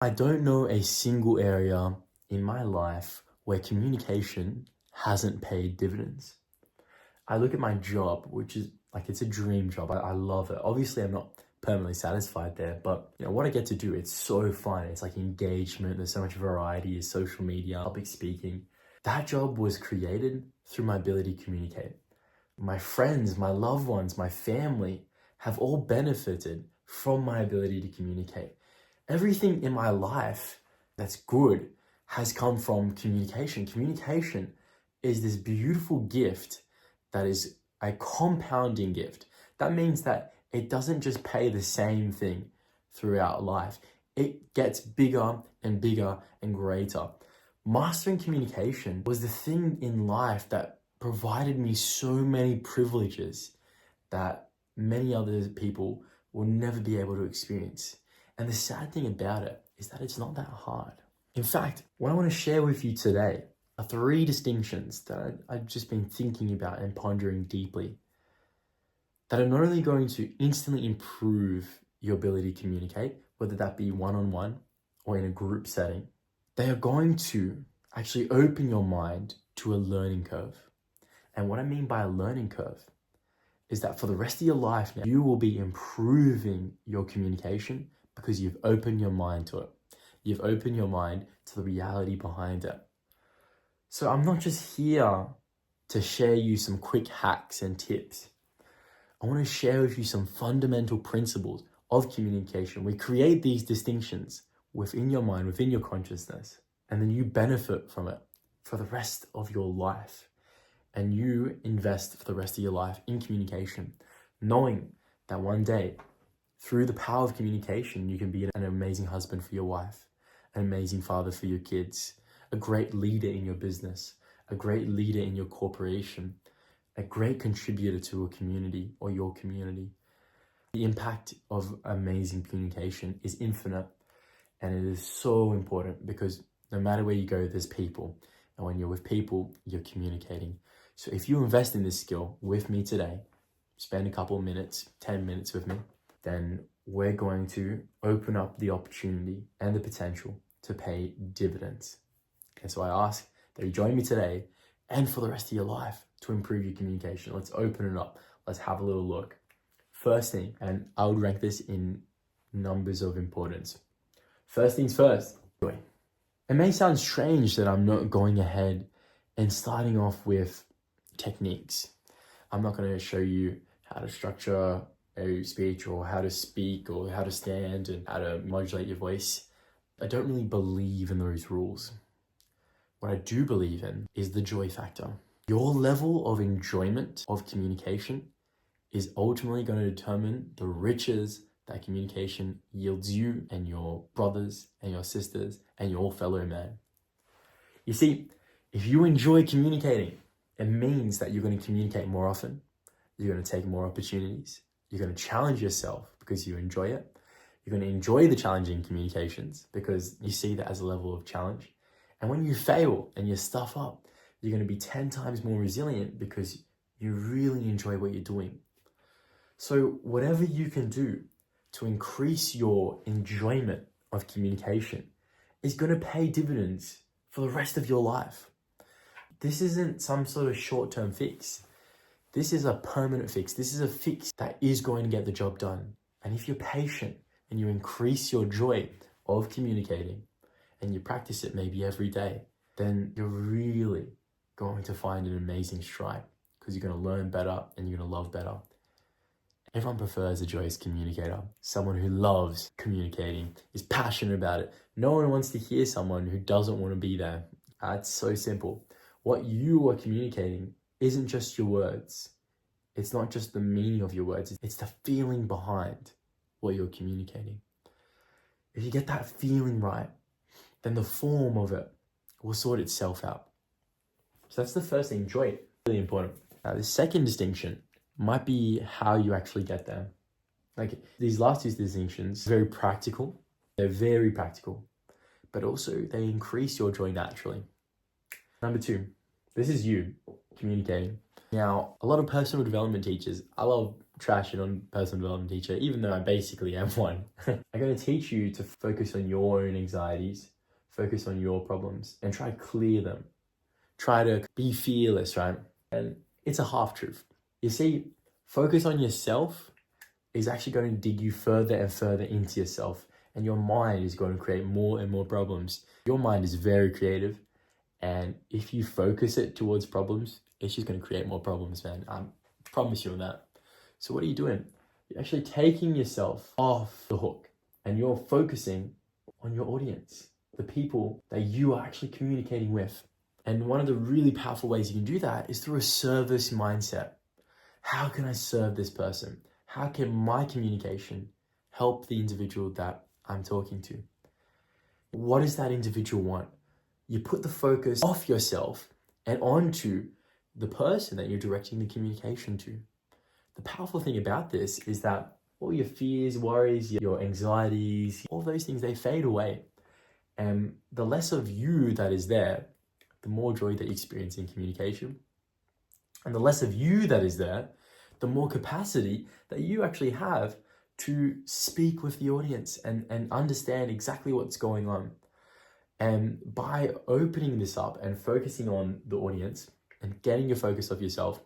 I don't know a single area in my life where communication hasn't paid dividends. I look at my job, which is like it's a dream job. I love it. Obviously, I'm not permanently satisfied there, but what I get to do, it's so fun. It's like engagement. There's so much variety, social media, public speaking. That job was created through my ability to communicate. My friends, my loved ones, my family have all benefited from my ability to communicate. Everything in my life that's good has come from communication. Communication is this beautiful gift that is a compounding gift. That means that it doesn't just pay the same thing throughout life. It gets bigger and bigger and greater. Mastering communication was the thing in life that provided me so many privileges that many other people will never be able to experience. And the sad thing about it is that it's not that hard. In fact, what I want to share with you today are 3 distinctions that I've just been thinking about and pondering deeply that are not only going to instantly improve your ability to communicate, whether that be one-on-one or in a group setting, they are going to actually open your mind to a learning curve. And what I mean by a learning curve is that for the rest of your life now, you will be improving your communication because you've opened your mind to it. You've opened your mind to the reality behind it. So I'm not just here to share you some quick hacks and tips. I want to share with you some fundamental principles of communication. We create these distinctions within your mind, within your consciousness, and then you benefit from it for the rest of your life. And you invest for the rest of your life in communication, knowing that one day, through the power of communication, you can be an amazing husband for your wife, an amazing father for your kids, a great leader in your business, a great leader in your corporation, a great contributor to a community or your community. The impact of amazing communication is infinite, and it is so important because no matter where you go, there's people. And when you're with people, you're communicating. So if you invest in this skill with me today, spend a couple of minutes, 10 minutes with me, then we're going to open up the opportunity and the potential to pay dividends. And so I ask that you join me today and for the rest of your life to improve your communication. Let's open it up. Let's have a little look. First thing, and I would rank this in numbers of importance. First things first, joy. It may sound strange that I'm not going ahead and starting off with techniques. I'm not going to show you how to structure a speech or how to speak or how to stand and how to modulate your voice. I don't really believe in those rules. What I do believe in is the joy factor. Your level of enjoyment of communication is ultimately going to determine the riches that communication yields you and your brothers and your sisters and your fellow man. You see, if you enjoy communicating, it means that you're going to communicate more often. You're going to take more opportunities. You're going to challenge yourself because you enjoy it. You're going to enjoy the challenging communications because you see that as a level of challenge. And when you fail and you stuff up, you're going to be 10 times more resilient because you really enjoy what you're doing. So whatever you can do to increase your enjoyment of communication is going to pay dividends for the rest of your life. This isn't some sort of short-term fix. This is a permanent fix. This is a fix that is going to get the job done. And if you're patient and you increase your joy of communicating and you practice it maybe every day, then you're really going to find an amazing stride because you're going to learn better and you're going to love better. Everyone prefers a joyous communicator, someone who loves communicating, is passionate about it. No one wants to hear someone who doesn't want to be there. It's so simple. What you are communicating isn't just your words. It's not just the meaning of your words. It's the feeling behind what you're communicating. If you get that feeling right, then the form of it will sort itself out. So that's the first thing, joy, really important. Now, the second distinction might be how you actually get there. Like these last 2 distinctions, very practical. They're very practical, but also they increase your joy naturally. Number 2, this is you communicating. Now, a lot of personal development teachers, I love trashing on personal development teacher, even though I basically am one. I'm going to teach you to focus on your own anxieties, focus on your problems, and try to clear them. Try to be fearless, right? And it's a half truth. You see, focus on yourself is actually going to dig you further and further into yourself. And your mind is going to create more and more problems. Your mind is very creative. And if you focus it towards problems, it's just going to create more problems, man. I promise you on that. So what are you doing? You're actually taking yourself off the hook and you're focusing on your audience, the people that you are actually communicating with. And one of the really powerful ways you can do that is through a service mindset. How can I serve this person? How can my communication help the individual that I'm talking to? What does that individual want? You put the focus off yourself and onto the person that you're directing the communication to. The powerful thing about this is that all your fears, worries, your anxieties, all those things, they fade away. And the less of you that is there, the more joy that you experience in communication. And the less of you that is there, the more capacity that you actually have to speak with the audience and understand exactly what's going on. And by opening this up and focusing on the audience and getting your focus off yourself,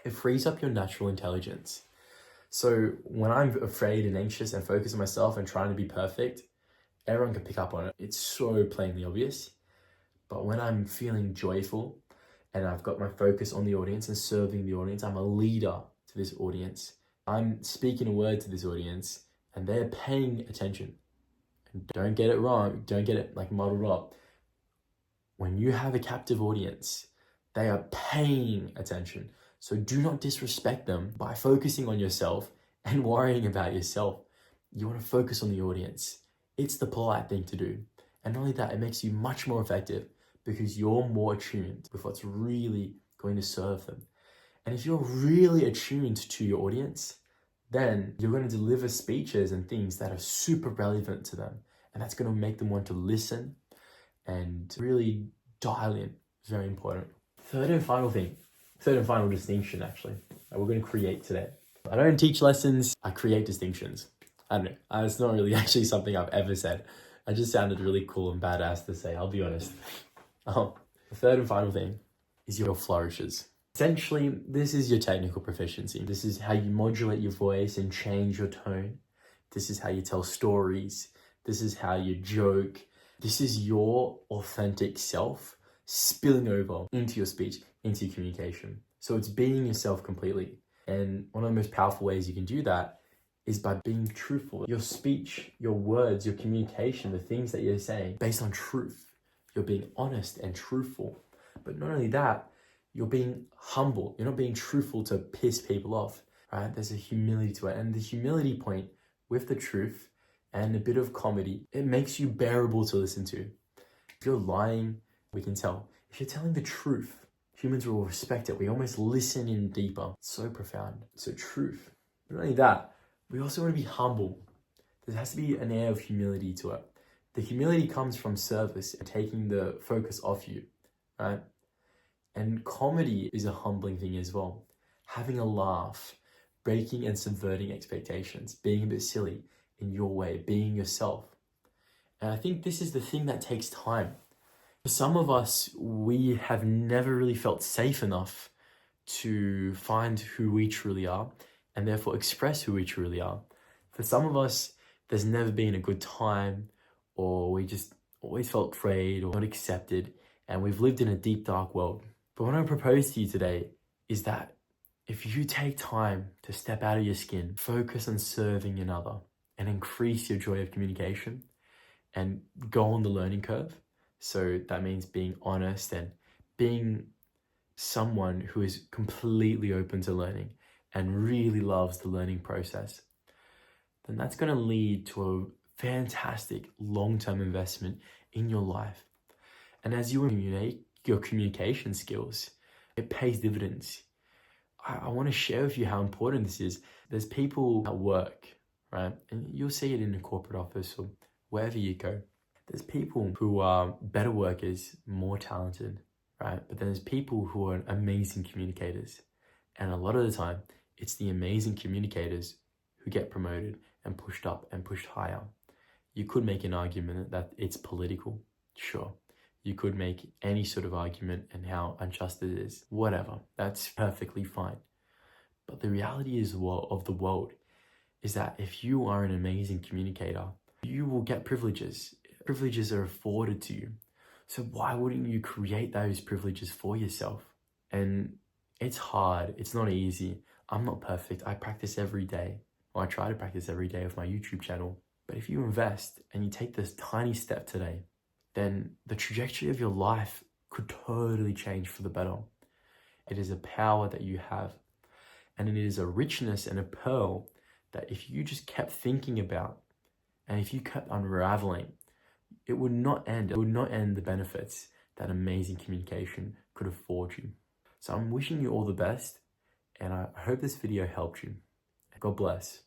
it frees up your natural intelligence. So when I'm afraid and anxious and focused on myself and trying to be perfect, everyone can pick up on it. It's so plainly obvious. But when I'm feeling joyful and I've got my focus on the audience and serving the audience, I'm a leader to this audience. I'm speaking a word to this audience and they're paying attention. And don't get it wrong, don't get it like muddled up. When you have a captive audience, they are paying attention. So do not disrespect them by focusing on yourself and worrying about yourself. You want to focus on the audience. It's the polite thing to do. And not only that, it makes you much more effective because you're more attuned with what's really going to serve them. And if you're really attuned to your audience, then you're going to deliver speeches and things that are super relevant to them. And that's going to make them want to listen and really dial in. It's very important. Third and final distinction, actually, that we're going to create today. I don't teach lessons, I create distinctions. I don't know. It's not really actually something I've ever said. I just sounded really cool and badass to say, I'll be honest. The third and final thing is your flourishes. Essentially, this is your technical proficiency. This is how you modulate your voice and change your tone. This is how you tell stories. This is how you joke. This is your authentic self spilling over into your speech, into your communication. So it's being yourself completely. And one of the most powerful ways you can do that is by being truthful. Your speech, your words, your communication, the things that you're saying, based on truth. You're being honest and truthful. But not only that, you're being humble. You're not being truthful to piss people off, right? There's a humility to it. And the humility point with the truth and a bit of comedy, it makes you bearable to listen to. If you're lying, we can tell. If you're telling the truth, humans will respect it. We almost listen in deeper. It's so profound. So truth. But not only that, we also want to be humble. There has to be an air of humility to it. The humility comes from service and taking the focus off you, right? And comedy is a humbling thing as well. Having a laugh, breaking and subverting expectations, being a bit silly in your way, being yourself. And I think this is the thing that takes time. For some of us, we have never really felt safe enough to find who we truly are and therefore express who we truly are. For some of us, there's never been a good time, or we just always felt afraid or not accepted, and we've lived in a deep, dark world. But what I propose to you today is that if you take time to step out of your skin, focus on serving another, and increase your joy of communication, and go on the learning curve. So that means being honest and being someone who is completely open to learning and really loves the learning process, then that's going to lead to a fantastic long-term investment in your life. And as you emulate your communication skills, it pays dividends. I want to share with you how important this is. There's people at work, right? And you'll see it in a corporate office or wherever you go. There's people who are better workers, more talented, right? But there's people who are amazing communicators. And a lot of the time, it's the amazing communicators who get promoted and pushed up and pushed higher. You could make an argument that it's political, sure. You could make any sort of argument and how unjust it is, whatever. That's perfectly fine. But the reality is of the world is that if you are an amazing communicator, you will get privileges. Privileges are afforded to you. So why wouldn't you create those privileges for yourself? And it's hard. It's not easy. I'm not perfect. I practice every day. Or I try to practice every day with my YouTube channel. But if you invest and you take this tiny step today, then the trajectory of your life could totally change for the better. It is a power that you have. And it is a richness and a pearl that if you just kept thinking about and if you kept unraveling, it would not end. It would not end the benefits that amazing communication could afford you. So I'm wishing you all the best, and I hope this video helped you. God bless.